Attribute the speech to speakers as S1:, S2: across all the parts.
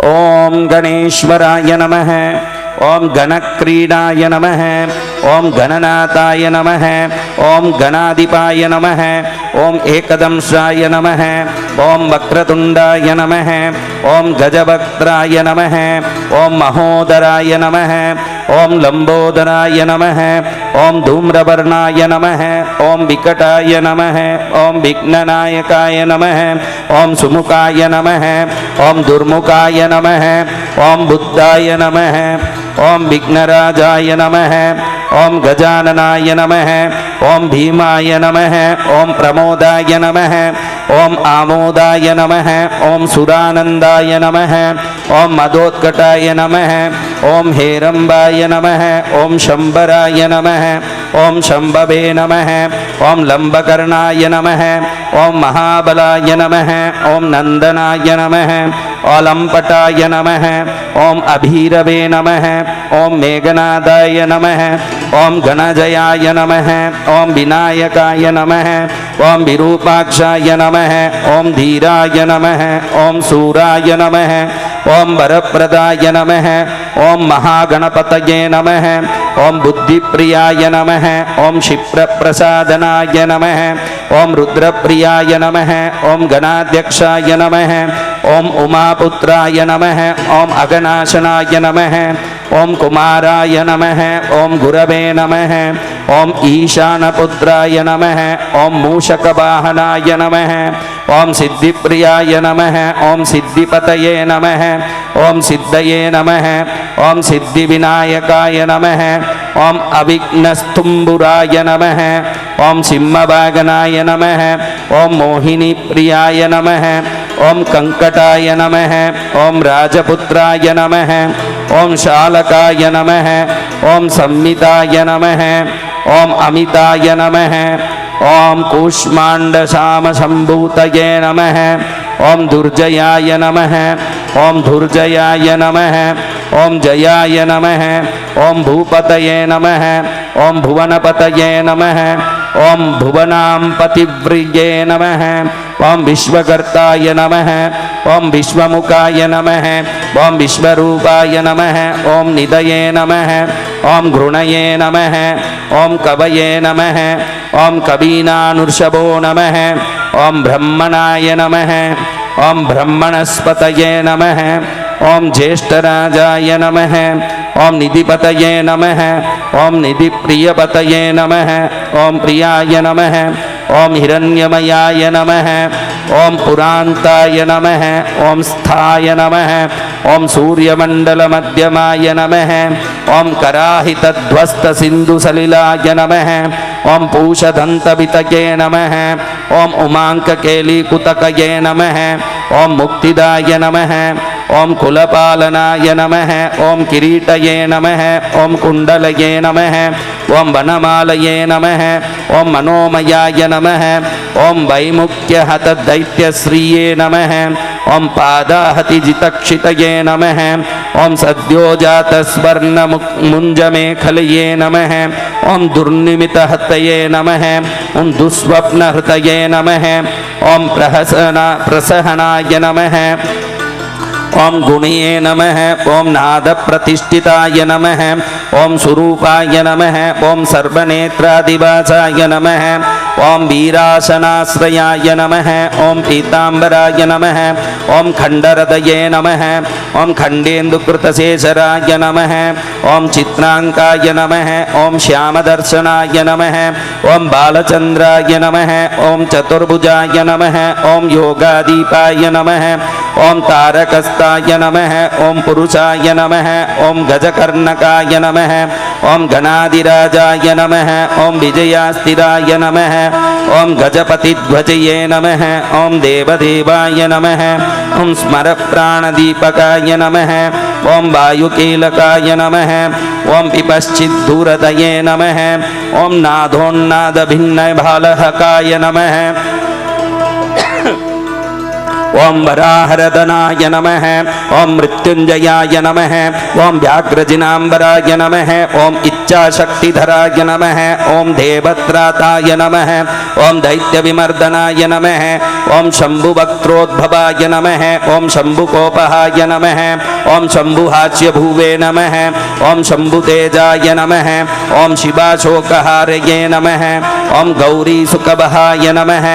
S1: ओम गणेश्वराय नमः। ओम गणक्रीडाय नमः। ओम गणनाथाय नमः। ओम गणाधिपाय नमः। ओम एकदंशाय नमः। ओम वक्रतुंडाय नमः। ओम गजवक्त्राय नमः। ओम महोदराय नमः। ओम लंबोदराय नमः। ओम धूम्रवर्णाय नमः। ओम विकटाय नमः। ओम विघ्ननायकाय नमः। ओम सुमुखाय नमः। ओम दुर्मुखाय नमः। ओम बुद्धाय नमः। ओम विघ्नराजाय नमः। ओम गजाननाय नमः। ओम भीमाय नमः। ओम प्रमोदाय नमः। ओम आमोदाय नमः। ओम सुरानंदाय नमः। ओम मदोत्कटाय नमः। ओम हेरंबाय नमः। ओम शंबराय नमः। ओम शंभवे नमः। ओम लंबकर्णाय नमः। ओम महाबलाय नमः। ओम नंदनाय नमः। ओलंपटाय नमः। ओम अभीरवे नमः। ओम मेघनादाय नमः। ओम गणजयाय नमः। ओम विनायकाय नमः। ओम विरूपाक्षाय नमः। ओम धीराय नमः। ओम सूराय नमः। ओम वरप्रदाय नमः। ओम महागणपतये नमः। ओम बुद्धिप्रियाय नमः। ओम क्षिप्रप्रसादनाय नमः। ओम रुद्रप्रियाय नमः। ओम गणाध्यक्षाय नमः। ओम उमापुत्राय नमः। ओम अगनाशनाय नमः। ओम कुमाराय नमः। ओम गुरवे नमः। ओम ईशानपुत्राय नमः। ओम मूषकवाहनाय नमः। ओम सिद्धिप्रियाय नमः। ओम सिद्धिपतये नमः। ओम सिद्धये नमः। ओम सिद्धिविनायकाय नमः। ओम अविघ्नस्तुम्बुराय नमः। ओम सिंहवागनाय नमः। ओम मोहिनीप्रियाय नमः। ओम कंकटाय नमः। ओम राजपुत्राय नमः। ओम शालकाय नमः। ओम संमिताय नमः। ओम अमिताय नमः। ओम कूष्माण्डशामशम्भूतये नमः। ओम दुर्जयाय नमः। ओम धुर्जयाय नमः। ओम जयाय नमः। ओम भूपतये नमः। ओम भुवनपतये नमः। ओम भुवनांपतिव्रिये नमः। ओम विश्वकर्ताय नमः। ओम विश्वमुखाय नमः। ओम विश्वरूपाय नमः। ओम निधये नमः। ओम घृणये नमः। ओम कवये नमः। ओम कवीनानुर्षभो नमः। ओम ब्रह्मणाय नमः। ओम ब्रह्मणस्पतये नमः। ओम ज्येष्ठराजाय नमः। ओम निधिपतये नमः। ओम निधिप्रियपतये नमः। ओम प्रियाय नमः। ओम हिरण्यमयाय नमः। ओम पुरांताय नमः। ओम स्थाय नमः। ओम सूर्यमंडलमध्यमाय नमः। ओम कराहितध्वस्तसिन्धुसलिलाय नमः। ओम पूषदन्तवितये नमः। ओम उमाङ्ककेलीकुतकये नमः। ओम मुक्तिदाय नमः। ओम कुलपालनाय नमः। ओम किरीटये नमः। ओम कुण्डलये नमः। ओम वनमालये नमः। ओम मनोमयाय नमः। ओम वैमुख्यहतदैत्यश्रिये नमः। ओम पादाहतिजितक्षितये नमः। ओम सद्योजातस्वर्णमुञ्जमेखलये नमः। ओम दुर्निमितहतये नमः। ओम दुःस्वप्नहृतये नमः। ओम प्रसहनाय नमः। ओम गुणये नमः। ओम नादप्रतिष्ठिताय नमः। ओम स्वरूपाय नमः। ओम सर्वनेत्रादिवासाय नमः। ओम वीरासनाश्रयाय नमः। ओम पीतांबराय नमः। ओम खंडहृदये नमः। ओम खंडेन्दुकृतशेषराय नमः। ओम चित्रांकाय नमः। ओम श्यामदर्शनाय नमः। ओम बालचंद्राय नमः। ओम चतुर्भुजाय नमः। ओम योगादीपाय नमः। ओम तारकस्ताय नमः। ओम पुरुषाय नमः। ओम गजकर्णकाय नमः। ओम गणाधिराजाय नमः। ओम विजयास्थिराय नमः। ओम गजपतिध्वजये नमः। ओम देवदेवाय नमः। ओम स्मरप्राणदीपकाय नमः। ओम वायुकीलकाय नमः। ओम विपश्चिद्धूरदये नमः। ओम नादोन्नादभिन्नभालहकाय नमः। ओम वराहरदनाय नमः ओम मृत्युंजयाय नमः ओम व्याघ्रजिनांबराय नमः ओम इच्छाशक्तिधराय नमः ओम देवत्राताय नमः ओम दैत्यविमर्दनाय नमः ओम शंभुवक्त्रोद्भवाय नमः ओम शंभुकोपहाय नमः ओम शंभुहाच्यभुवे नमः ओम शंभुतेजाय नमः ओम शिवाशोकहारये नमः ओम गौरीसुकबहाय नमः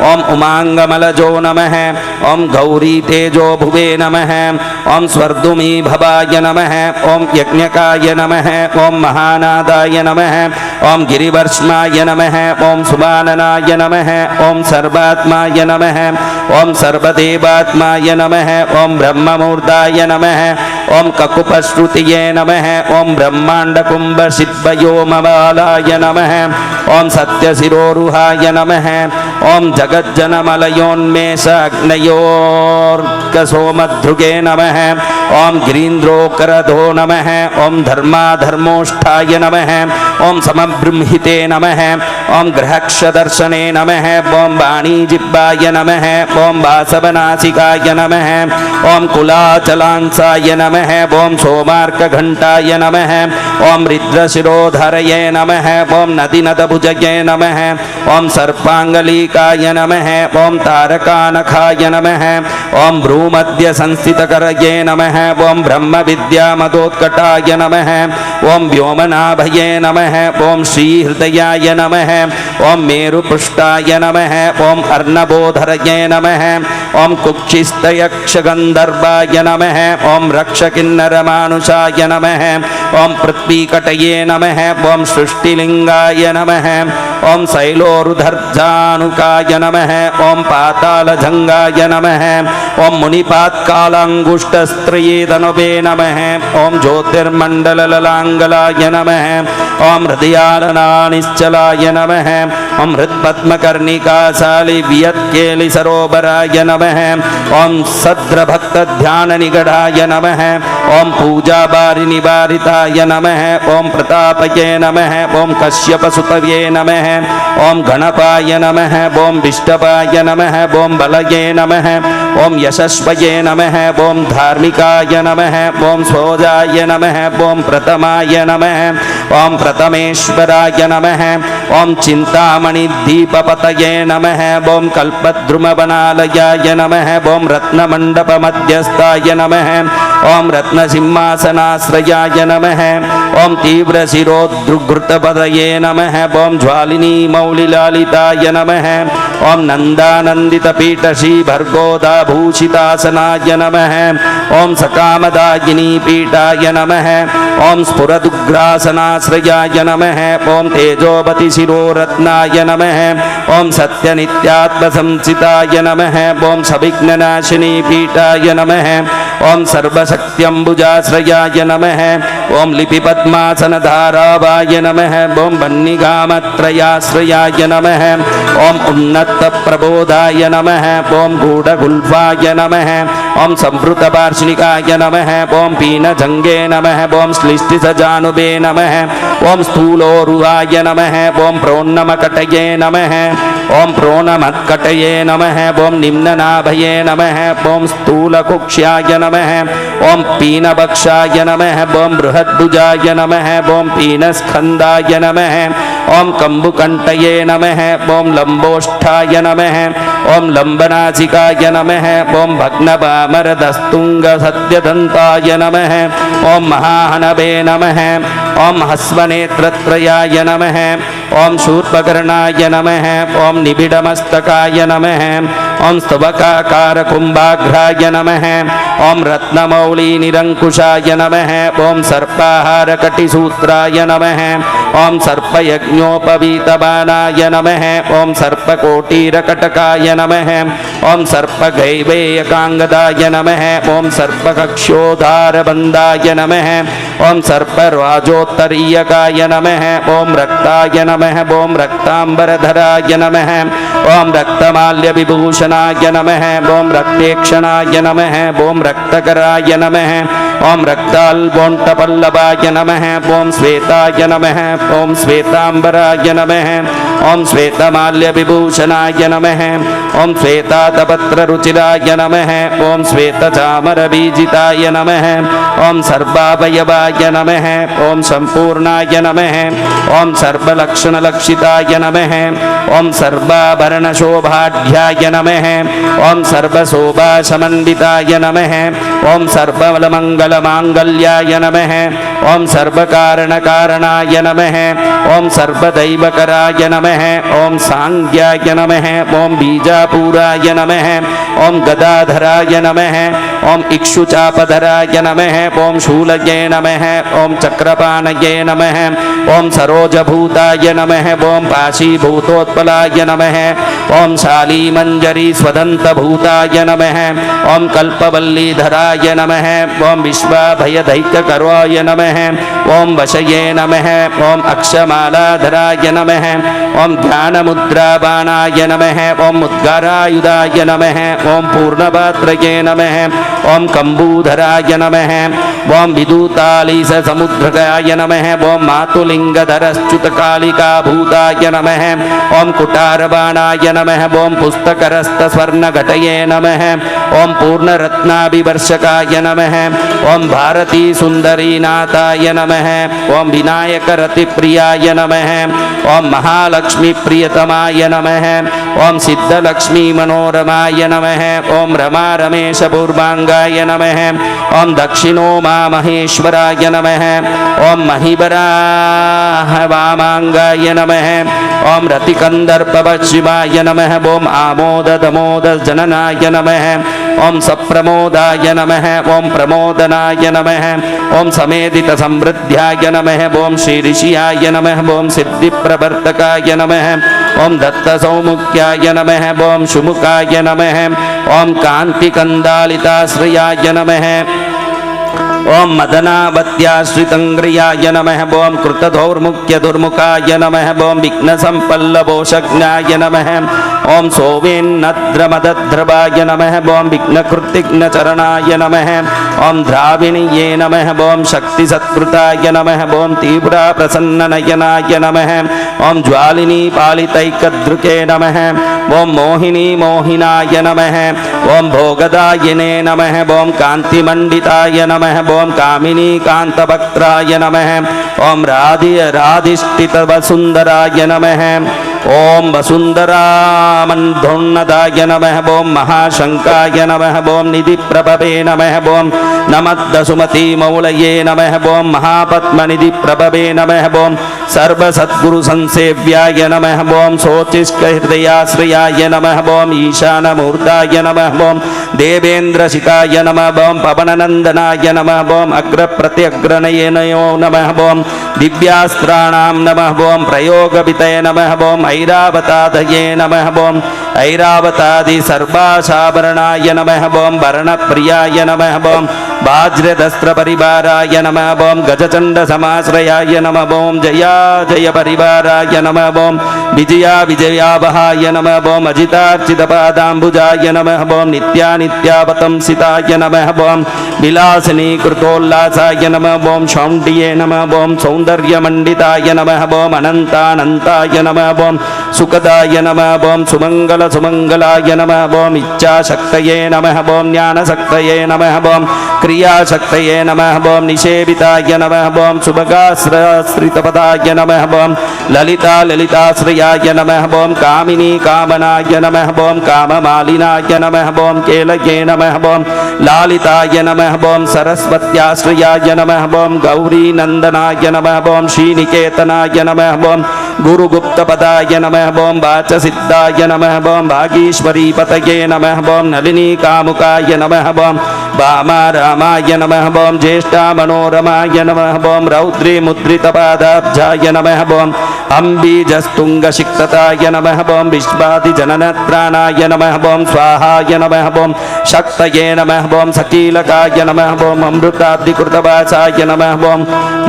S1: ओम उमांगमलजो नमः ओम गौरीतेजोभुवे नमः ओम स्वर्दुमी भवाय नमः ओम यज्ञकाय नमः ओम महानादाय नमः ओम गिरिवर्ष्माय नमः ओम सुबाननाय नमः ओम सर्वात्माय नमः ओम सर्वदेवात्माय नमः ओम ब्रह्ममूर्धाय नमः ओम ककुपश्रुतिये नमः ओम ब्रह्माण्डकुम्भशिद्वयोमबालाय नमः ओम सत्यशिरोरुहाय नमः ओम जगज्जनमलयोन्मेषाग्नयोर्कसोमध्रुगे नमः ओम गिरीन्द्रोकरधो नमः ओम धर्माधर्मोष्ठाय नमः ओम समब्रह्मिते नमः ओम ग्रहक्षदर्शने नमः ओम वाणीजिह्वाय नमः ओम वासवनासिकाय नमः ओम कुलाचलांसाय नमः ओम सोमार्कघण्टाय नमः ओम रुद्रशिरोधरये नमः ओम नदीनदभुजये नमः ओम सर्पांगलीकाय नमः ओम तारकानखाय नमः ओम भ्रूमध्यसंस्थितकरये नमः ओम ब्रह्मविद्यामदोत्कटाय नमः ओम व्योमनाभये नमः ओम श्रीहृदयाय नमः ओम मेरुपृष्ठाय नमः ओम अर्णवोधरये नमः ओम कुक्षिस्तयक्षगन्धर्वाय नमः ओम रक्षकिन्नरमानुषाय नमः ओम पृथ्वीकटये नमः ओम सृष्टिलिंगाय नमः ओम शैलोरुधर्जानुकाय नमः ओम पातालजंगाय नमः ओम मुनिपात्कालांगुष्टस्त्रयेदनुवे नमः ओम ज्योतिर्मण्डलललांगलाय नमः ओम हृदयालनानिश्चलाय नमः ओम हृत्पद्मकर्णिकाशालिवियत्केलिसरोवराय नमः ओम सद्रभक्तध्याननिगडाय नमः ओम पूजाबारिनिवारिताय नमः ओम प्रतापये नमः ओम कश्यपसुतये नमः ओम गणपाय नमः ओम विष्टपाय नमः ओम बलये नमः ओम यशस्वये नमः ओम धार्मिकाय नमः ओम स्वोजाय नमः ओम प्रथमाय नमः ओम प्रथमेश्वराय नमः ओम चिन्तामणिदीपपतये नमः ओम कल्पद्रुमवनालयाय नमः ओम रत्नमण्डपमध्यस्थाय नमः ओम रत्नसिंहासनाश्रयाय नमः ओम तीव्रशिरोद्धृतपदये नमः ओम ज्वालिनीमौलिलालिताय नमः ओम नन्दानन्दितपीठश्रीभर्गोदाभूषितासनाय नमः ओम सकामदायिनीपीठाय नमः ओम स्फुरदुग्रासनाश्रयाय नमः ओम तेजोपतिशिरोरत्नाय नमः ओम सत्यनित्यात्मसंसिताय नमः ओम सविघ्ननाशिनीपीठाय नमः ओम सर्वशक्त्यम्बुजाश्रयाय नमः ओम लिपिपद्मासनधारावाय नमः ओम वह्निगामत्रयाश्रयाय नमः ओम उन्नतप्रबोधाय नमः ओम गूढगुल्फाय नमः ओम संवृतवार्षिकाय नमः ओम पीनजंगे नमः ओम श्लिष्टिसजानुबे नमः ओम स्थूलोरुहाय नमः ओम प्रोन्नमकटये नमः ओम प्रोन्नमत्कटये नमः ओम निम्ननाभये नमः ओम स्थूलकुक्ष्याय नमः ओम पीनभक्षाय नमः ओम बृहद्भुजाय नमः ओम पीनस्कन्धाय नमः ओम कम्बुकण्टये नमः ओम लम्बोष्ठाय नमः ओम लम्बनासिकाय नमः ओम भग्नपामरदस्तुङ्गसत्यदन्ताय नमः ओम महाहनवे नमः ओम हस्वनेत्रत्रयाय नमः ओम शूर्पकर्णाय नमः ओम निबिडमस्तकाय नमः ओम स्तवकाकारकुम्भाघ्राय नमः ओम रत्नमौलिनिरङ्कुशाय नमः ओम सर्पाहारकटिसूत्राय नमः ओम सर्पयज्ञोपवीतबाणाय नमः ओम सर्पकोटीरकटकाय नमः ओम सर्पगैवेयकाङ्गदाय नमः ओम सर्पकक्ष्योधारबन्धाय नमः ओम सर्पराजोत्तरीयकाय नमः ओम रक्ताय नमः ओम रक्तांबरधराय नमः ओम रक्तमाल्यविभूषणाय नमः ओम रक्तेक्षणाय नमः ओम रक्तकराय नमः ओम रक्ताल्बोण्टपल्लवाय नमः ओम श्वेताय नमः ओम श्वेतांबराय नमः ओम श्वेतमाल्यविभूषणाय नमः ओम श्वेतातपत्ररुचिराय नमः ओम श्वेतचामरबीजिताय नमः ओम सर्वावयवाय नमः ओम संपूर्णाय नमः ओम सर्वलक्षणलक्षिताय नमः ओम सर्वाभरणशोभाढ्याय नमः ओम सर्वशोभासमन्विताय नमः ओम सर्वमङ्गलमाङ्गल्याय नमः ओम सर्वकारणकारणाय नमः ओम सर्वदैवकराय नमः ओम सांज्ञाय नमः ओम बीजापुराय नमः ओम गदाधराय नमः ओम इक्षुचापधराय नमः ओम शूलये नमः ओम चक्रपाणये नमः ओम सरोजभूताय नमः ओम पाशीभूतोत्पलाय नमः ओम शालीमञ्जरी स्वदन्तभूताय नमः ओम कल्पवल्लीधराय नमः ओम विश्वाभयदैक्यकराय नमः ओम वशये नमः ओम अक्षमालाधराय नमः ओम ध्यानमुद्राबाणाय नमः ओम मुद्गरायुधाय नमः ओम पूर्णपात्रये नमः ओम कम्बूधराय नमः ओम विदूतालीससमुद्रकाय नमः ओम मातुलिङ्गधरश्च्युतकालिकाभूताय नमः ओम कुटारबाणाय नमः ओम पुस्तकरस्तस्वर्णघटये नमः ओम पूर्णरत्नाभिवर्षकाय नमः ओम भारती सुन्दरीनाथाय नमः ओम विनायकरतिप्रियाय नमः ओम महालक्ष्मीप्रियतमाय नमः ओम सिद्धलक्ष्मीमनोरमाय नमः ओम रमारमेशपूर्वाङ्गाय नमः ओम दक्षिणोमामहेश्वराय नमः ओम महिवराहवामाङ्गाय नमः ओम रतिकन्दर्पशिवाय नमः ओम आमोददमोदजननाय नमः ओम सप्रमोदाय नमः ओम प्रमोदनाय नमः ओम समेधितसमृद्ध्याय नमः ओम श्रीऋषियाय नमः ओम सिद्धिप्रवर्तकाय नमः ओम दत्तसौमुख्याय नमः ओम शुमुखाय नमः ओम कान्तिकन्दालिताश्रयाय नमः ओम मदनावत्याश्रितङ्ग्रियाय नमः ओम कृतधौर्मुख्यदुर्मुखाय नमः ओम विघ्नसम्पल्लवोषज्ञाय नमः ओम सोवेन्नद्रमदद्रवाय नमः ओम विघ्नकृतिघ्नचरणाय नमः ओम द्राविणीये नमः ओम शक्तिसत्कृताय नमः ओम तीव्रप्रसन्ननयनाय नमः ओम ज्वालिनी पालितैकदृके नमः ओम मोहिनी मोहिनाय नमः ओम भोगदायिने नमः ओम कान्तिमण्डिताय नमः ओम कामिनी कांतवक्त्राय नमः ओम राधिष्ठितवसुन्दराय नमः ओम वसुन्धरामन्धोन्नदाय नमः ओम महाशंकाय नमः ओम निधिप्रभवे नमः ओम नमद्दसुमतीमौलये नमः ओम महापद्मनिधिप्रभवे नमः ओम सर्वसद्गुरुसंसेव्याय नमः ओम शोचिष्कहृदयाश्रयाय नमः ओम ईशानमूर्ताय नमः ओम देवेन्द्रशिखाय नमः ओम पवननन्दनाय नमः ओम अग्रप्रत्यग्रनयनयो नमः ओम दिव्यास्त्राणां नमः ओम प्रयोगवितये नमः ओम ऐरावतादये नमः ओम ऐरावतादि सर्वाशाभरणाय नमः ओम वर्णप्रियाय नमः ओम वाज्रदस्त्रपरिवाराय नमः ओम गजचण्डसमाश्रयाय नमः ओम जया जय परिवाराय नमः ओम विजया विजयावहाय नमः ओम अजितार्चितपादाम्बुजाय नमः ओम नित्यानित्यावतंसिताय नमः ओम विलासिनी कृतोल्लासाय नमः ओम शौण्डिये नमः ओम सौन्दर्यमण्डिताय नमः ओम अनन्तानन्ताय नमः ओम सुखदाय नमः ओम सुमंगल सुमंगलाय नमः ओम इच्छाशक्तये नमः ओम ज्ञानशक्तये नमः ओम क्रियाशक्तये नमः ओम निषेविताय नमः ओम सुभगाश्रितपदाय नमः ओम ललिता ललिताश्रयाय नमः ओम कामिनी कामनाय नमः ओम काममालिनाय नमः ओम केलये नमः ओम लालिताय नमः ओम सरस्वत्याश्रयाय नमः ओम गौरी नंदनाय नमः ओम श्रीनिकेतनाय नमः ओम गुरुगुप्तपदाय नमः ओम वाचसिद्धाय नमः ओम भागीश्वरीपतये नमः ओम नलिनी कामुकाय नमः ओम वामाराम रामाय नमः ओं ज्येष्ठा मनोरमाय नमः ओं रौद्री मुद्रितपादाब्जाय नमः ओं अम्बीजस्तुङ्गसिक्तताय नमः ओं विश्वादिजननत्राणाय नमः ओं स्वाहाय नमः ओं शक्तये नमः ओं सकीलकाय नमः ओं अमृताब्धिकृतवासाय नमः ओं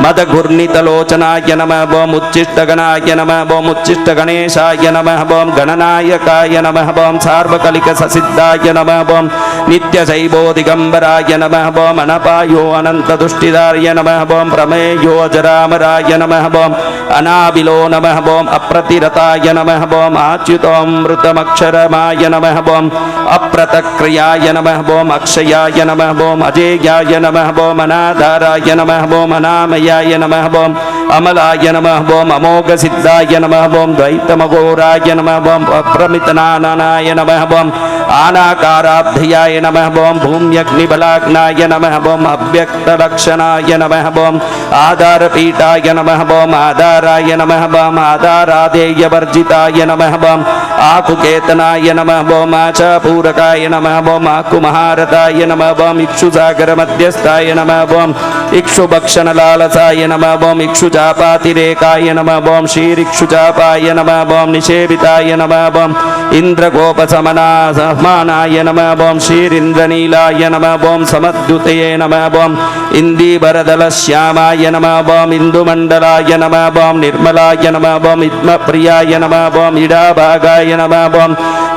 S1: मदघूर्णितलोचनाय नमः ओं उच्चिष्टगणाय नमः ओं उच्चिष्टगणेशाय नमः ओं गणनायकाय नमः ओं सार्वकलिकससिद्धाय नमः ओं नित्यशैवोदिगम्बराय नमः ओं अनपायो अनन्तदुष्टिदाय नमः ओं प्रमेयो जरामराय नमः ओं अनाबिलो नमः ओं अप्रतिरताय नमः ओं अच्युतमृतमक्षरमाय नमः ओं अप्रतक्रियाय नमः ओं अक्षयाय नमः ओं अजेयाय नमः ओं अनाधाराय नमः ओं अनामयाय नमः ओं अमलाय नमः ओं अमोघसिद्धाय नमः ओं द्वैतमघोराय नमः ओं अप्रमितनानाय नमः ओं आनाकाराब्धियाय नमः ओं भूम्यग्निबलाग्नाय नमः ओं अव्यक्तलक्षणाय नमः ओं आधारपीठाय नमः ओं आधाराय नमः ओं आधारादेयवर्जिताय नमः ओं आकुकेतनाय नमः ओं आचापूरकाय नमः ओं आकुमहारताय नमः ओं इक्षुसागरमध्यस्थाय नमः ओं इक्षुभक्षणलालसाय नमः ओं इक्षुचापातिरेकाय नमः ओं श्रीरिक्षुचापाय नमः ओं निषेविताय नमः ओं इन्द्रगोपसमनाय नमः ओं श्रीरिन्द्रनीलाय नमः ओं समद्युतये नमः ओं इन्दीवरदलश्यामाय नमः ओं इन्दुमण्डलाय नमः ओं निर्मलाय नमः ओं इत्मप्रियाय नमः ओं इडाभागाय नमः ओं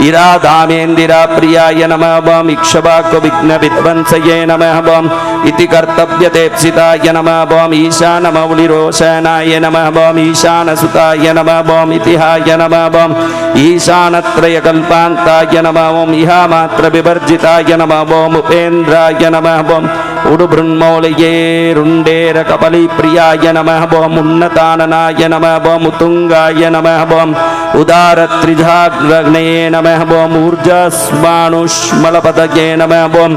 S1: इराधामेन्दिराप्रियाय नमः ओं इक्षवाकुविघ्नविध्वंसये नमः ओं इति कर्तव्यतेप्सिताय नमः ओं ईशानमौलिरोशनाय नमः ओं ईशानसुताय नमः ओं इतिहाय नमः ओं ईशानत्रयकल्पान्ताय नमः ओं इहामात्रविवर्जिताय नमः ओं उपेन्द्राय नमः ओं उडुबृन्मौलये रुण्डेरकपलिप्रियाय नमः ओं उन्नताननाय नमः ओं उत्तुङ्गाय नमः ओं उदारत्रिधाग्नये नमः ओं ऊर्जस्मानुष्मलपदये नमः ओं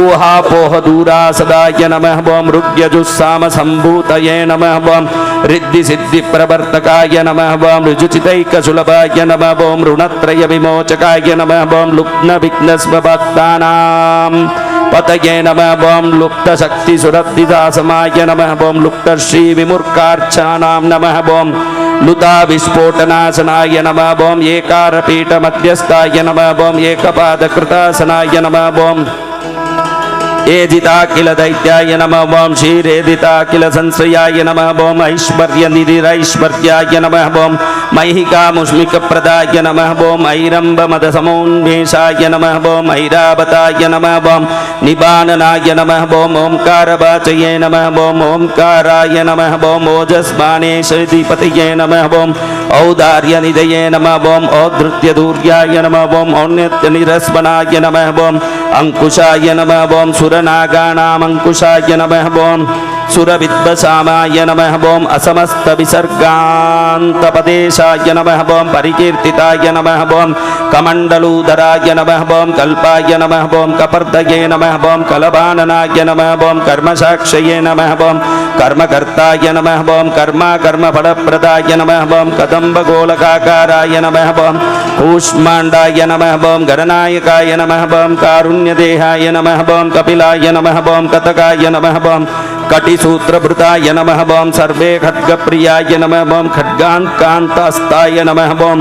S1: ऊहापोहदूरासदाय नमः ओं ऋग्यजुस्सामसम्भूतये नमः ओं रिद्धिसिद्धिप्रवर्तकाय नमः ओं ऋजुचितैकसुलभाय नमः ओं ऋणत्रयविमोचकाय नमः ओं लुप्तविघ्नस्वभक्तानां पतये नमः ओं लुप्तशक्तिसुरब्धिदासमाय नमः ओं लुप्तश्रीविमुर्कार्चनानां नमः ओं लुताविस्फोटनाशनाय नमः ओं एकारपीठमध्यस्थाय नमः ओं एकपादकृतासनाय नमः ओं एदिताखिल दैत्याय नमः ओं क्षीरेदिताखिल संश्रयाय नमः ओं ऐश्वर्यनिधिरैश्वर्याय नमः ओं मैहिकामुष्मिकप्रदाय नमः ओं ऐरम्बमदसमोन्मेषाय नमः ओं ऐरावताय नमः ओं निबाननाय नमः ओं ओंकारवाचये नमः ओं ओंकाराय नमः ओं ओजस्मानेशधिपतये नमः ओं औदार्यनिधये नमः ओं औद्धृत्यदूर्याय नमः ओं औन्नत्यनिरस्वनाय नमः ओं अंकुशाय नमः ओं सुरनागानामंकुशाय नमः ओं सुरविद्वसामाय नमः ओं असमस्तविसर्गान्तपदेशाय नमः ओं परिकीर्तिताय नमः ओं कमण्डलूधराय नमः ओं कल्पाय नमः ओं कपर्दये नमः ओं कलबाननाय नमः ओं कर्मसाक्षये नमः ओं कर्मकर्ताय नमः ओं कर्मफलप्रदाय नमः ओं कदम्बगोलकाकाराय नमः ओं कूष्माण्डाय नमः ओं गणनायकाय नमः ओं कारुण्यदेहाय नमः ओं कपिलाय नमः ओं कतकाय नमः ओं कटिसूत्रभृताय नमः ओं सर्वे खड्गप्रियाय नमः ओं खड्गान्कान्तास्ताय नमः ओं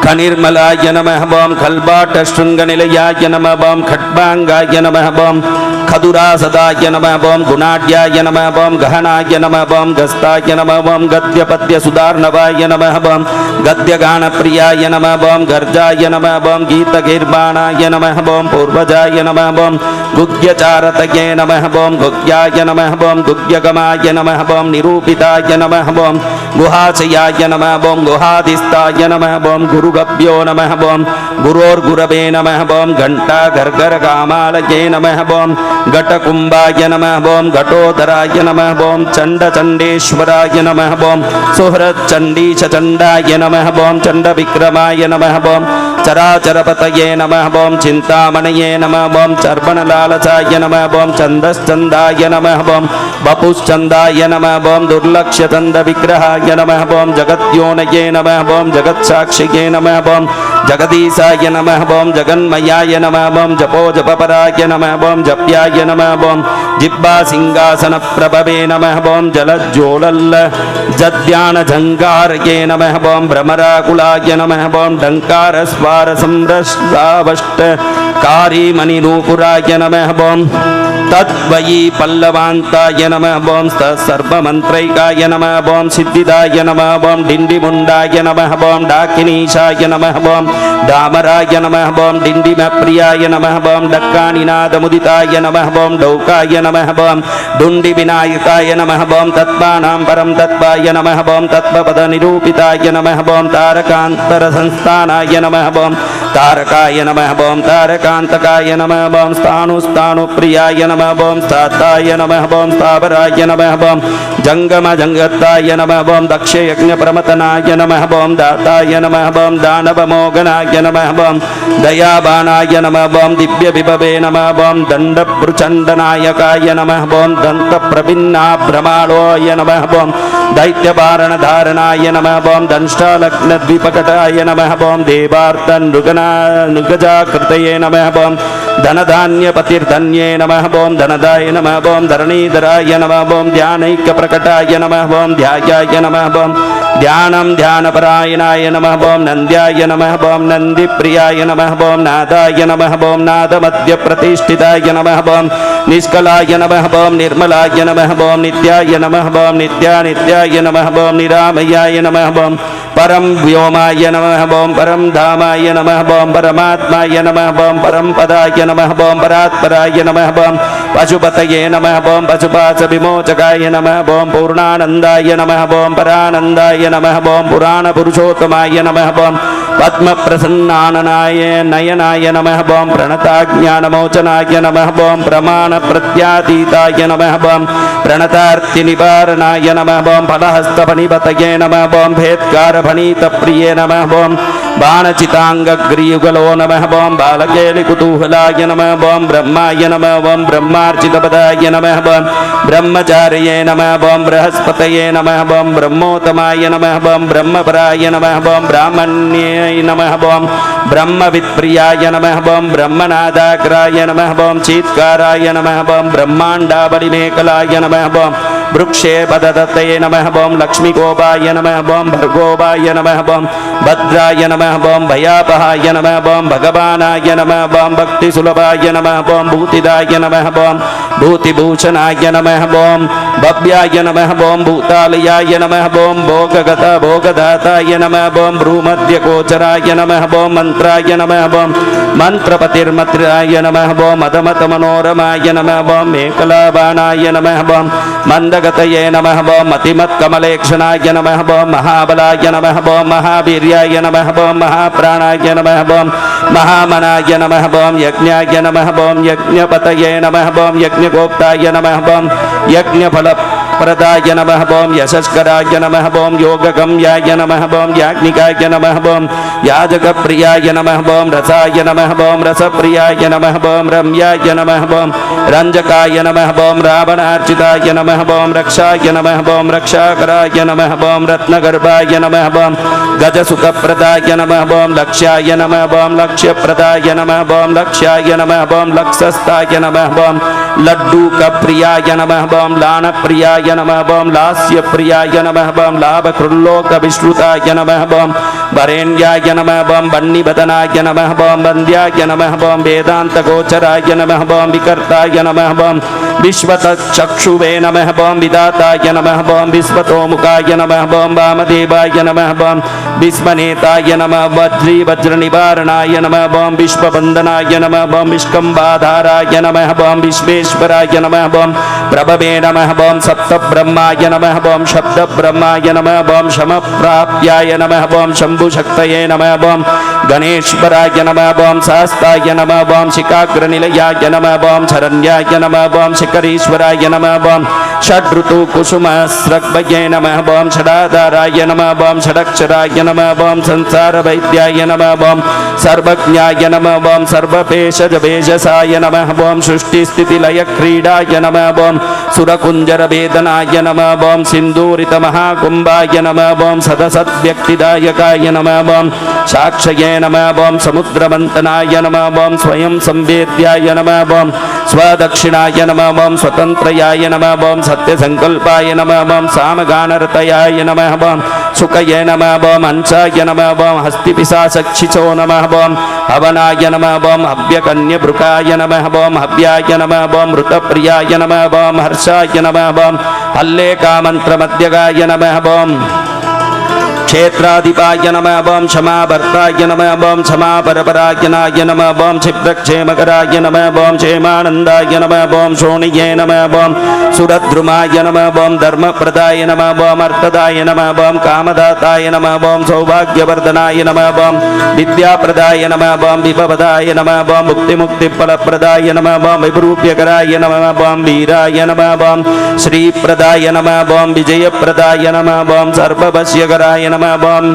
S1: खनिर्मलाय नमः ओं खल्बाटशृङ्गनिलयाय नमः ओं खड्बाङ्गाय नमः ओं खदुरासदाय नमः ओं गुणाढ्याय नमः ओं गहनाय नमः ओं गस्ताय नमः ओं गद्यपद्यसुधार्णवाय नमः ओं गद्यगानप्रियाय नमः ओं गर्जाय नमः ओं गीतगीर्बाणाय नमः ओं पूर्वजाय नमः ओं गुह्यचारतये नमः ओं गुह्याय नमः ओं गुह्यगमाय नमः ओं निरूपिताय नमः ओं गुहाशयाय नमः ओं गुहाधिस्थाय नमः ओं गुरुगभ्यो नमः ओं गुरोर्गुरवे नमः ओं घण्टाघर्घरकामालये नमः ओं घटकुम्भाय नमः ओं घटोदराय नमः ओं चण्डचण्डेश्वराय नमः ओं सुहृच्चण्डीशचण्डाय नमः ओं चण्डविक्रमाय नमः ओं चराचरपतये नमः ओं चिन्तामणये नमः ओं चर्वणलालसाय नमः ओं छन्दश्चन्दाय नमः ओं वपुश्चन्दाय नमः ओं दुर्लक्ष्यचन्दविग्रहाय नमः ओं जगद्योनये नमः ओं जगत्साक्षिये नमः ओं जगदीशाय नमः ओं जगन्मयाय नमः ओं जपोजपपराय नमः ओं जप्याय जलज्जोलल्ललाय नमः ओम जिह्वा सिंहासन प्रभवे नमः ओम जलज्जोलल्ल जद्यान झंकारये नमः ओम भ्रमराकुलाय नमः ओम डंकार स्वार सम्रष्टावष्ट कारी मणिनूपुराय नमः ओम तद्वयी पल्लवान्ताय नमः ओम सर्वमन्त्रैकाय नमः ओम सिद्धिदाय नमः ओम डिण्डिमुण्डाय नमः ओम डाकिनीशाय नमः ओम डामराय नमः ओम डिण्डिमप्रियाय नमः ओम डक्कानिनादमुदिताय नमः ओम डौकाय नमः ओम डुण्डिविनायकाय नमः ओम तत्त्वानां परं तत्त्वाय नमः ओम तत्त्वपदनिरूपिताय नमः ओम तारकान्तरसंस्थानाय नमः ओम तारकाय नमः ओम तारकान्तकाय नमः ओम स्थाणुप्रियाय नमः ओम स्थाताय नमः ओम स्थावराय नमः ओम जंगमजंगताय नमः ओम दक्षयज्ञप्रमतनाय नमः ओम दाताय नमः ओम दानवमोगनाय नमः ओम दयाबाणाय नमः ओम दिव्यविभवे नमः ओम दण्डप्रचण्डनायकाय नमः ओम दन्तप्रभिन्नाभ्रमाणोय नमः ओम दैत्यवारणधारणाय नमः ओम दंष्टालग्नद्विपकटाय नमः ओम देवार्तनृगजाकृतये नमः ओम धनधान्यपतिर्धन्ये नमः ओम धनदाय नमः ओम धरणीधराय नमः ओम ध्यानैक्यप्रकटाय नमः ओम ध्यायाय नमः ओम ध्यानं ध्यानपरायणाय नमः ओम नन्द्याय नमः ओम नन्दिप्रियाय नमः ओम नादाय नमः ओम नादमध्यप्रतिष्ठिताय नमः ओम निष्कलाय नमः ओम निर्मलाय नमः ओम नित्याय नमः ओम नित्यानित्याय नमः ओम निरामयाय नमः ओम परम व्योमाय नमः ओम परम धामाय नमः ओम परमात्माय नमः ओम परम पदाय नमः ओम परात्पराय नमः ओम पशुपतये नमः ओम पशुपाश विमोचकाय नमः ओम पूर्णानन्दाय नमः ओम परानन्दाय नमः ओम पुराण पुरुषोत्तमाय नमः ओम पद्म प्रसन्नाननाय नयनाय नमः ओम प्रणताज्ञानमोचनाय नमः ओम प्रमाण प्रत्यातीताय नमः ओम प्रणतार्ति निवारणाय नमः ओम फलहस्तफणिपतये नमः ओम भेदकार फणितप्रिये नमः ओम बाणचितांगग्रीयुगलो नमः ओम बालकेलिकुतूहलाय नमः ओम ब्रह्माय नमः ओम ब्रह्मार्चितपदाय नमः ओम ब्रह्मचार्ये नमः ओम बृहस्पतये नमः ओम ब्रह्मोत्तमाय नमः ओम ब्रह्मपराय नमः ओम ब्राह्मण्ये नमः ओम ब्रह्मवित्प्रियाय नमः ओम ब्रह्मनादाग्राय नमः ओम चीत्काराय नमः ओम ब्रह्माण्डाबलिमेकलाय नमः ओम वृक्षे पददत्तये नमः ओम लक्ष्मीगोपाय नमः ओम भर्गोपाय नमः ओम भद्राय नमः ओम भयापहाय नमः ओम भगवानाय नमः ओम भक्तिसुलभाय नमः ओम भूतिदाय नमः ओम भूतिभूषणाय नमः ओम भव्याय नमः ओम भूतालयाय नमः ओम भोगगत भोगदाताय नमः ओम भ्रूमध्यगोचराय नमः ओम मंत्राय नमः ओम मंत्रपतिर्मत्राय नमः ओम मदमतमनोरमाय नमः ओम मेकलाबाणाय नमः ओम मंदगतये नमः ओम मतिमत्कमलेक्षणाय नमः ओम महाबलाय नमः ओम महावीर्याय नमः ओम महाप्राणाय नमः ओम महामनाय नमः ओम यज्ञाय नमः ओम यज्ञपतये नमः ओम यज्ञगोप्ताय नमः ओम यज्ञफलप्रदाय नमः ओम यशस्कराय नमः ओम योगगम्याय नमः ओम याज्ञिकाय नमः ओम याजकप्रियाय नमः ओम रसाय नमः ओम रसप्रियाय नमः ओम रम्याय नमः ओम रंजकाय नमः ओम रावणार्चिताय नमः ओम रक्षाय नमः ओम रक्षाकराय नमः ओम रत्नगर्भाय नमः ओम गजसुखप्रदाय नमः ओम लक्ष्याय नमः ओम लक्ष्यप्रदाय नमः ओम लक्ष्याय नमः ओम लक्षस्ताय नमः ओम लड्डूकप्रियाय नमः ओम लानप्रियाय नमः ओम लास्यप्रियाय नमः ओम लाभकृल्लोकविश्रुताय नमः ओम वरेण्याय नमः ओम बन्निबदनाय नमः ओम वन्द्याय नमः ओम वेदान्तगोचराय नमः ओम विकर्ताय नमः ओम विश्वतचक्षुवे नमः ओम विदाताय नमः ओम विश्वतोमुखाय नमः ओम वामदेवाय नमः ओम विस्मनेताय नमः वज्री वज्रनिवारणाय नमः ओम विश्ववन्दनाय नमः ओम विष्कम्बाधाराय नमः ओम विश्वेश्वराय नमः ओम प्रभवे नमः ओम सप्तब्रह्माय नमः ओम शब्दब्रह्माय नमः ओम शमप्राप्याय नमः ओम शम्भुशक्तये नमः ओम गणेश्वराय नमः ओम सहस्ताय नमः ओम शिकाग्रनिलयाय नमः ओम शरण्याय नमः ओम शिखरीश्वराय नमः ओम षड्ऋतु कुसुमस्रग्भये नमः ओम षडाधाराय नमः ओम षडक्षराय नमः ओम संसारवैद्याय नमः ओम सर्वज्ञाय नमः ओम सर्वपेशजभेषसाय नमः ओम सृष्टिस्थितिलयक्रीडाय नमः ओम सुरकुञ्जरवेदना ईशानाय नमः ओं सिन्दूरितमहाकुम्भाय नमः ओं सदसद्व्यक्तिदायकाय नमः ओं साक्षये नमः ओं समुद्रमन्थनाय नमः ओं स्वयं संवेद्याय नमः ओं स्वदक्षिणाय नमः ओं स्वतन्त्रयाय नमः ओं सत्यसङ्कल्पाय नमः ओं सामगानरतयाय नमः ओं सुखये नमः ओं हंसाय नमः ओं हस्तिपिशाचक्षिचो नमः ओं हवनाय नमः ओं हव्यकन्यभृकाय नमः ओं हव्याय नमः ओं मृतप्रियाय नमः ओं हर्षाय नमः ओं हल्लेकामन्त्रमध्यगाय नमः ओं क्षेत्राधिपाय नमः ओं क्षमाभर्ताय नमः ओं क्षमापरपरायणाय नमः ओं क्षिप्रक्षेमकराय नमः ओं क्षेमानन्दाय नमः ओं शोणिये नमः ओं सुरद्रुमाय नमः ओं धर्मप्रदाय नमः ओं अर्थदाय नमः ओं कामदाताय नमः ओं सौभाग्यवर्धनाय नमः ओं विद्याप्रदाय नमः ओं विभवदाय नमः ओं मुक्तिमुक्तिफलप्रदाय नमः ओं विभरूप्यकराय नमः ओं वीराय नमः ओं श्रीप्रदाय नमः ओं विजयप्रदाय नमः ओं सर्ववश्यकराय नमः ओं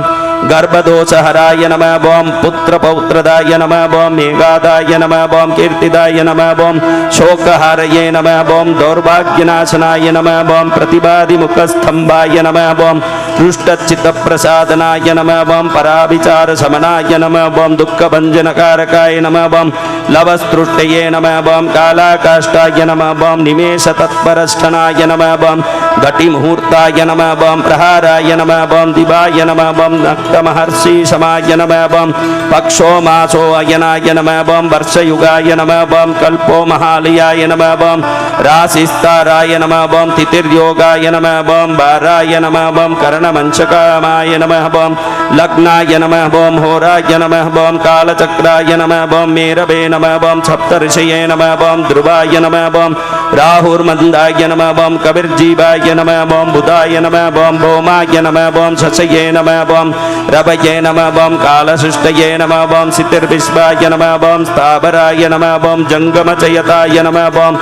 S1: गर्भदोषहराय नमः ओं पुत्रपौत्रदाय नमः ओं मेघादाय नमः ओं कीर्तिदाय नमः ओं शोकहारये नमः ओं दौर्भाग्यनाशनाय नमः ओं प्रतिबाधिमुखस्तम्भाय नमः ओं दुष्टचित्तप्रसादनाय नमः ओं पराभिचारशमनाय नमः ओं दुःखभञ्जनकारकाय नमः ओं लवस्तृष्टये नमः ओं कालाकाष्ठाय नमः ओं निमेषतत्परष्ठनाय नमः ओं घटिमुहूर्ताय नमः ओं प्रहाराय नमः ओं दिवाय नमः ओं नक्तमहर्षि समाय नमः ओं पक्षो मासो अयनाय नमः ओं वर्षयुगाय नमः ओं कल्पो महालयाय नमः ओं राशिस्ताराय नमः ओं तिथिर्योगाय नमः ओं बाराय नमः ओं करणमंचकामाय नमः ओं लग्नाय नमः ओं होराय नमः ओं कालचक्राय नमः ओं मेरवे नमः ओं सप्तऋषये नमः ओं ध्रुवाय नमः ओं राहुर्मन्दाय नमः ओं कविर्जीवाय नमः ओं बुधाय नमः ओं भौमाय नमः ओं शशये नमः ओं रवये नमः ओं कालसृष्टये नमः ओं सितिर्विश्वाय नमः ओं स्थावराय नमः ओं जङ्गमचयताय नमः ओं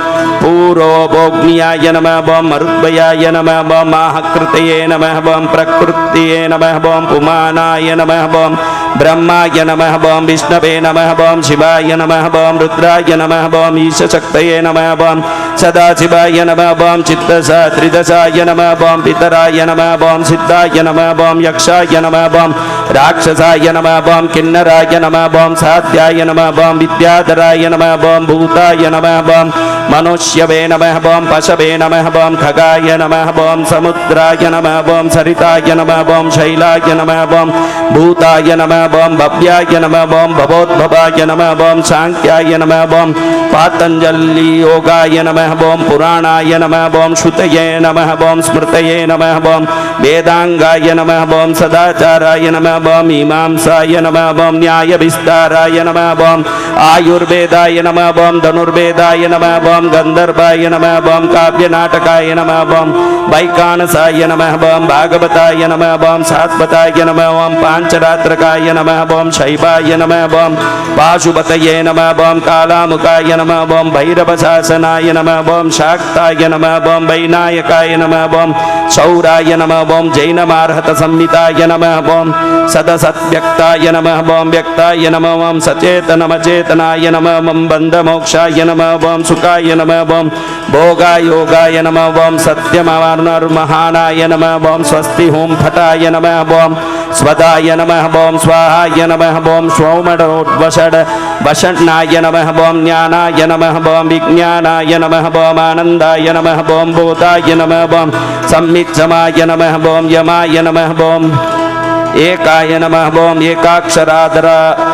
S1: पूरोभोग्न्याय नमः ओं मरुद्भयाय नमः ओं माहकृतये नमः ओं प्रकृतये नमः ओं पुमानाय नमः ओं ब्रह्माय नमः ओं विष्णवे नमः ओं शिवाय नमः ओं रुद्राय नमः ओं ईशशक्तये नमः ओं सदाशिवाय नमः ओं चित्तसत्रिदशाय नमः ओं पितराय नमः ओं सिद्धाय नमः ओं यक्षाय नमः ओं राक्षसाय नमः ओं किन्नराय नमः ओं साध्याय नमः ओं विद्याधराय नमः ओं भूताय नमः ओं मनुष्यवे नमः ओं पशवे नमः ओं खगाय नमः ओं समुद्राय नमः ओं सरिताय नमः ओं शैलाय नमः ओं भूताय नमः ओं भव्याय नमः ओं भवोद्भवाय नमः ओं सांख्याय नमः ओं पातञ्जलि योगाय नमः ओं पुराणाय नमः ओं श्रुतये नमः ओं स्मृतये नमः ओं वेदांगाय नमः ओं सदाचाराय नमः ओं मीमांसाय नमः ओं न्यायविस्ताराय नमः ओं आयुर्वेदाय नमः ओं धनुर्वेदाय नमः ओं गंधर्वाय नमः ओं काव्यनाटकाय नमः ओं वैकानसाय नमः ओं भागवताय नमः ओं सात्वताय नमः ओं पांचरात्रकाय नमः ओं शैवाय नमः ओं पाशुपतये नमः ओं कालामुखाय नमः ओं भैरवशासनाय नमः ओं शाक्ताय नमः ओं वैनायकाय नमः ओं शौराय नमः ओं जैनमार्हतसंहिताय नमः ओं सदसद्व्यक्ताय नमः ओं व्यक्ताय नमः ओं सचेतनमचेतनाय नमः ओं बन्धमोक्षाय नमः ओं सुखाय नमः ओं भोगायोगाय नमः ओं सत्यमवर्णर्महानाय नमः ओं स्वस्ति हों फटाय नमः ओं स्वदाय नमः ओं स्वाहाय नमः ओं स्वौमडोद्वषड वषण्णाय नमः ओं ज्ञानाय नमः ओं विज्ञानाय नमः ओं आनन्दाय नमः ओं बोधाय नमः ओं सम्मिच्छमाय नमः ओं यमाय नमः ओं एकाय नमः ओं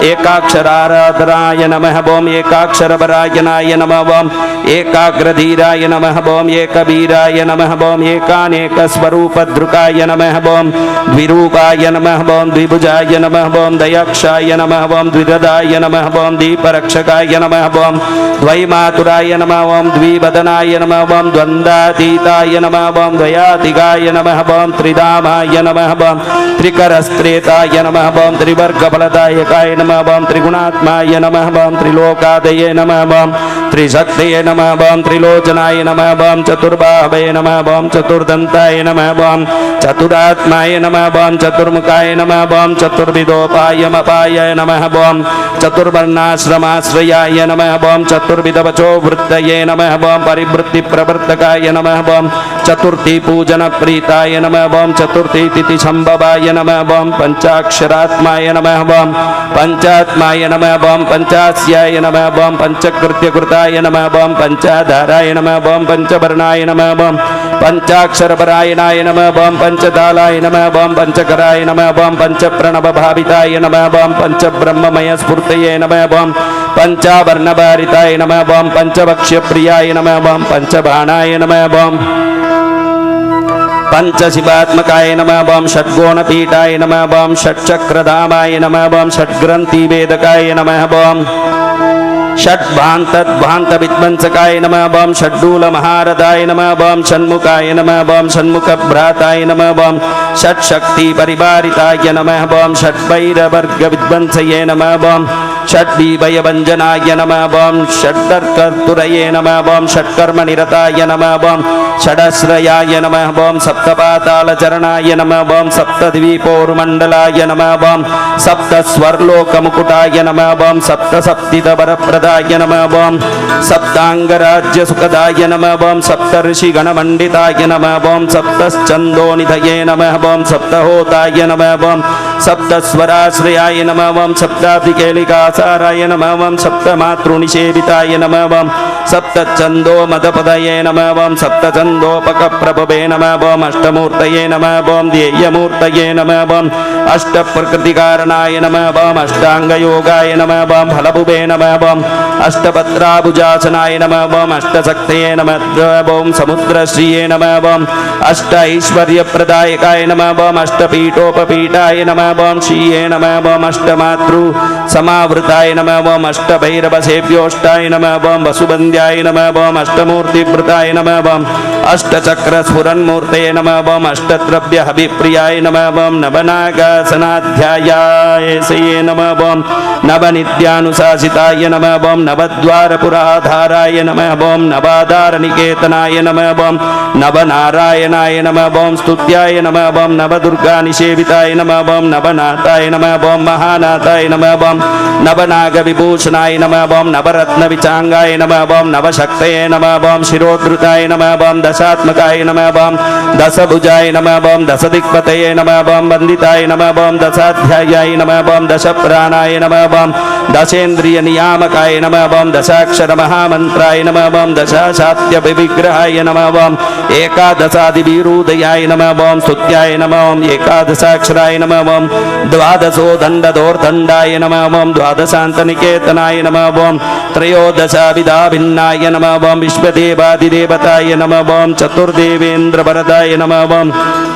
S1: एकाक्षराराधनाय नमः ओं एकाक्षरपरायणाय नमः ओं एकाग्रधीराय नमः ओं एकवीराय नमः ओं एकानेकस्वरूपधृकाय नमः ओं द्विरूपाय नमः ओं द्विभुजाय नमः ओं दयाक्षाय नमः ओं द्विरदाय नमः ओं दीपरक्षकाय नमः ओं द्वैमातुराय नमः ओं द्विवदनाय नमः ओं द्वन्द्वातीताय नमः ओं द्वयातिगाय नमः ओं त्रिधामाय नमः ओं त्रिकरस त्रिगुणस्त्रेताय नमः ओम त्रिवर्गफलदायकाय नमः ओम त्रिगुणात्माय नमः ओम त्रिलोकादये नमः ओम त्रिशक्तये नमः ओम त्रिलोचनाय नमः ओम चतुर्बाहवे नमः ओम चतुर्दन्ताय नमः ओम चतुरात्माय नमः ओम चतुर्मुखाय नमः ओम चतुर्विदोपायमपाय नमः ओम चतुर्वर्णाश्रमाश्रयाय नमः ओम चतुर्विधवचो वृत्तये नमः ओम परिवृत्ति प्रवर्तकाय नमः ओम चतुर्थी पूजन प्रीताय नमः ओम चतुर्थी तिथि संभवाय नमः ओम पंचाक्षरात्माय नमः ओम पंचात्माय नमः ओम पंचास्याय नमः ओम पंचकृत्यकृताय नमः ओम पंचाधाराय नमः ओम पंचवर्णाय नमः ओम पंचाक्षरपरायणाय नमः ओम पंचतालाय नमः ओम पंचकराय नमः ओम पंचप्रणवभाविताय नमः ओम पंचब्रह्ममय स्फूर्तये नमः ओम पंचावर्णभारिताय नमः ओम पंचवक्ष्यप्रियाय नमः ओम पंचबाणाय नमः ओम पंचशिवात्मकाय नमः ओम षड्गुणपीठाय नमः ओम षट्चक्रधामाय नमः ओम षड्ग्रन्थिवेदकाय नमः ओम षड्भांत विध्वंसकाय नमः ओम षड्डूलमहारथाय नमः ओम षण्मुखाय नमः ओम षण्मुखभ्राताय नमः ओम षट्शक्ति परिवारिताय नमः ओम षड्भैरवर्ग विध्वंसये नमः ओम षड्विभयभञ्जनाय नमः ओम षड्कर्तुरये नमः ओम षट्कर्मनिरताय नमः ओम षडश्रयाय नमः ओम सप्तपातालचरणाय नमः ओम सप्तद्वीपोर्मण्डलाय नमः ओम सप्तस्वर्लोकमुकुटाय नमः ओम सप्तसप्तितवरप्रदाय नमः ओम सप्ताङ्गराज्यसुखदाय नमः ओम सप्तऋषिगणमण्डिताय नमः ओम सप्तश्चन्दोनिधये नमः ओम सप्तहोताय नमः ओम सप्तस्वराश्रयाय नमः ओम सप्ताब्दिकेलिकासाराय नमः ओम सप्तमातृनिषेविताय नमः ओम सप्तचन्दो मदपदये नमः ओम सप्तचन्दोपकप्रभवे नमः ओम अष्टमूर्तये नमः ओम ध्येयमूर्तये नमः ओम अष्टप्रकृतिकारणाय नमः ओम अष्टाङ्गयोगाय नमः ओम फलभुवे नमः ओम अष्टपत्राभुजासनाय नमः ओम अष्टशक्तये नमः ओम समुद्रश्रिये नमः ओम अष्ट ऐश्वर्यप्रदायकाय नमः ओम अष्टपीठोपपीठाय नमः ओम श्रिये नमः ओम अष्टमातृ समावृताय नमः ओम अष्टभैरवसेव्योष्टाय नमः ओम वसुबन्ध्याय नमः ओम अष्टमूर्तिवृताय नमः ओम अष्टचक्रस्फुरन्मूर्तये नमः ओम अष्टद्रव्यहविप्रियाय नमः ओम नवनागासनाध्यायाय सये नमः ओम नवनित्यानुशासिताय नमः ओम नवद्वारपुराधाराय नमः ओम नवाधारनिकेतनाय नमः ओम नवनारायणाय नमः ओम स्तुत्याय नमः ओम नवदुर्गानिषेविताय नमः ओम नवनाथाय नमः ओम महानाथाय नमः ओम नवनागविभूषणाय नमः ओम नवरत्नविचाङ्गाय नमः ओम नवशक्तये नमः ओम शिरोधृताय नमः ओम दशात्मकाय नमः ओम दशभुजाय नमः ओम दशदिक्पतये नमः ओम वन्दिताय नमः ओम दशाध्यायाय नमः ओम दशप्राणाय नमः ओम दशेन्द्रियनियामकाय नमः ओम दशाक्षरमहामन्त्राय नमः ओम दशाशात्यविग्रहाय नमः ओम एकादशादिविरूदयाय नमः ओम स्तुत्याय नमः ओम एकादशाक्षराय नमः ओम द्वादशो दण्डदोर्दण्डाय नमः ओम द्वादशान्तनिकेतनाय नमः ओम त्रयोदशाविधाभिन्नाय नमः ओम विश्वदेवादिदेवताय नमः ओम चतुर्देवेन्द्रवरदाय नमः ओम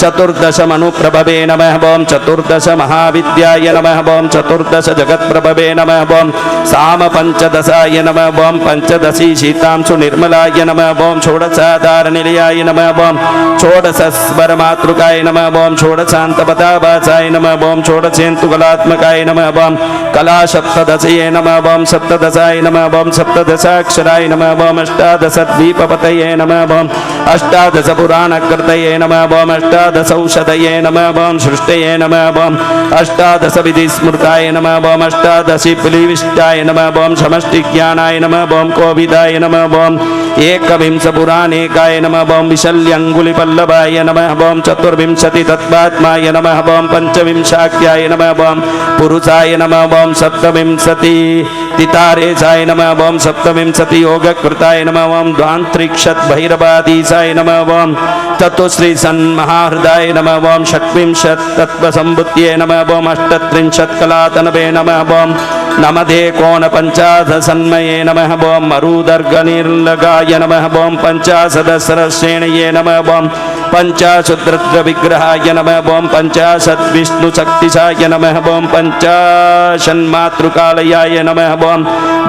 S1: चतुर्दशमनुप्रभवे नमः ओम चतुर्दशमहाविद्याय नमः ओम चतुर्दशजगत्प्रभवे नमः ओम सामपञ्चदशाय नमः ओम पञ्चदशी शीतांशु निर्मलाय नमः ओम षोडशाधारनिलयाय नमः ओम षोडशस्वरमातृकाय नमः ओम षोडशान्तपदाभासाय नमः ओम षोडशेन्तुकलात्मकाय नमः ओम कलासप्तदशये नमः ओम सप्तदशाय नमः ओम सप्तदशाक्षराय नमः ओम अष्टादशद्वीपपतये नमः ओम अष्टादशपुराणकृतये नमः ओम अष्टादशौषधये नमः ओम सृष्टये नमः ओम अष्टादशविधिस्मृताय नमः ओम अष्टादशिपिलिविष्टाय नमः ओम समष्टिज्ञानाय नमः ओम कोविदाय नमः ओम एकविंशपुराणेकाय नमः ओम विशल्यङ्गुलिपल्लवाय नमः ओम चतुर्विंशतितत्त्वात्माय नमः ओम पञ्चविंशाख्याय नमः ओम पुरुषाय नमः ओम सप्तविंशतितारेशाय नमः ओम सप्तविंशतियोगकृताय नमः ओम द्वान्त्रिक्षद्भैरवाधीशाय नमः ओम चतुश्रीसन्महाहृदाय नमः ओम षट्विंशत्तत्त्वसम्बुद्ध्ये नमः ओम अष्टत्रिंशत्कलातनवे नमः ओम नमदे कोणपञ्चाशसन्मये नमः ओम मरुदर्गनिर्लगाय नमः ओम पञ्चाशदस्रश्रेणये नमः ओम पंचाशुद्रुद्र विग्रहाय नमः ओम पंचाशत् विष्णु शक्तिशाय नमः ओम पंचाशन्मातृकालयाय नमः ओम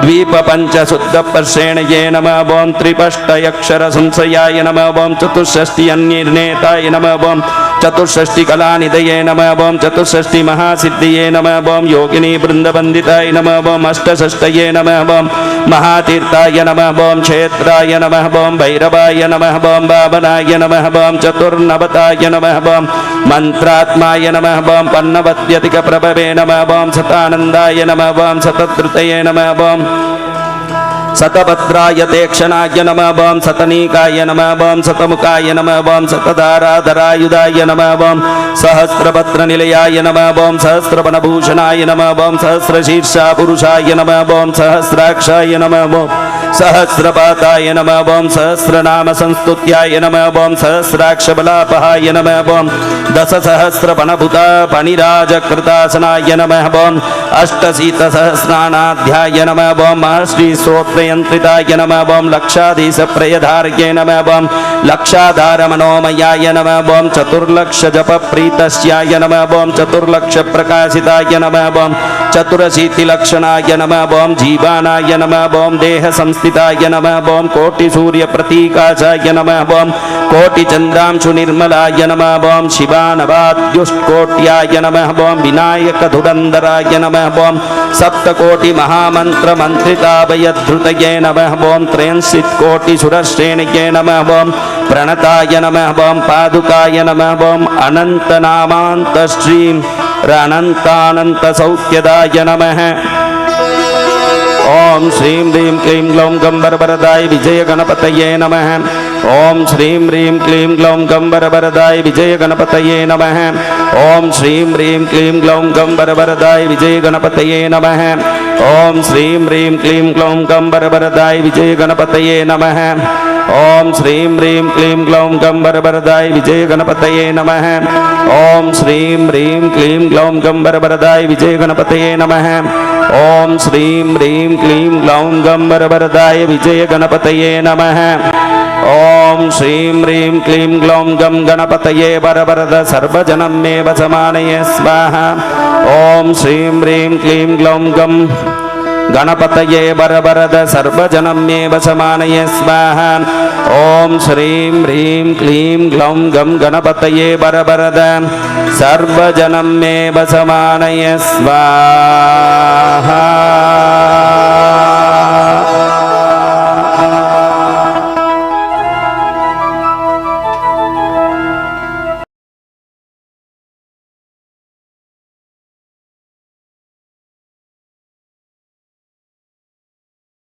S1: द्वीप पंचशुद्ध पर्षेणये नमः ओम त्रिपष्टयक्षर संशयाय नमः ओम चतुष्षष्टि अन्यर्नेताय नमः ओम चतुष्षष्टि कलानिधये नमः ओम चतुष्षष्टि महासिद्धिये नमः ओम योगिनी वृंदवंदिताय नमः ओम अष्टषष्टये नमः ओम महातीर्थाय नमः ओम क्षेत्राय नमः ओम भैरवाय नमः ओम बाबनाय नमः ओम चतुर्नवताय नमः ओम मंत्रात्माय नमः ओम पन्नवत्यधिक प्रभवे नमः ओम सतानंदाय नमः ओम सतत्रतये नमः ओम शतभद्राय तीक्षणाय नमः ओम शतनीकाय नमः ओम शतमुखाय नमः ओम शतधाराधरायुधाय नमः ओम सहस्रभद्रनिलयाय नमः ओम सहस्रवनभूषणाय नमः ओम सहस्रशीर्षा पुरुषाय नमः ओम सहस्राक्षाय नमः ओम सहस्रपाताय नमः ओम सहस्रनाम संस्तुत्याय नमः ओम सहस्राक्षबलापहाय नमः ओम दशसहस्रवनभुता पणिराजकृतासनाय नमः ओम अष्टशीतसहस्राणाध्याय नमः ओम महर्षि यंत्रिताय नमः ओम लक्षाधीश प्रयधार्ये नमः ओम लक्षाधार मनोमयाय नमः ओम चतुर्लक्ष जप प्रीतस्याय नमः ओम चतुर्लक्ष प्रकाशिताय नमः ओम चतुरशीति लक्षणाय नमः ओम जीवानाय नमः ओम देह संस्थिताय नमः ओम कोटि सूर्य प्रतीकाशाय नमः ओम कोटि चंद्रांशु निर्मलाय नमः ओम शिवानवाद्युष्कोट्याय नमः ओम विनायक धुरंधराय नमः ओम सप्तकोटि महामंत्र मंत्रिताभयधृत नमः ओम त्रयंशित कोटि सुरश्रेणिके नमः ओम प्रणताय नमः ओम पादुकाय नमः ओम अनंत नामांत श्री अनंतानंत सौख्यदाय नमः ओम श्रीं ह्रीं क्लीं ग्लौं गंबरवरदाय विजय गणपतये नमः ओम श्रीं ह्रीं क्लीं ग्लौं गंबरवरदाय विजय गणपतये नमः ओम श्रीं ह्रीं क्लीं ग्लौं गंबरवरदाय विजय गणपतये नमः ओम श्रीं ह्रीं क्लीं ग्लौं गंबरवरदाय विजय गणपतये नमः ओम श्रीं ह्रीं क्लीं ग्लौं गंबरवरदाय विजय गणपतये नमः ओम श्रीं ह्रीं क्लीं ग्लौं गंबरवरदाय विजय गणपतये नमः ओम श्रीं ह्रीं क्लीं ग्लौं गंबरवरदाय विजय गणपतये नमः ओम श्रीं ह्रीं क्लीं ग्लौं गं गणपतये वरवरद सर्वजनं मे वसमानय स्वाहा ओम श्रीं ह्रीं क्लीं ग्लौं गं गणपतये वरवरद सर्वजनं मे वसमानय स्वाहा ओम श्रीं ह्रीं क्लीं ग्लौं गं गणपतये वरवरद सर्वजनं मे वसमानय स्वाहा।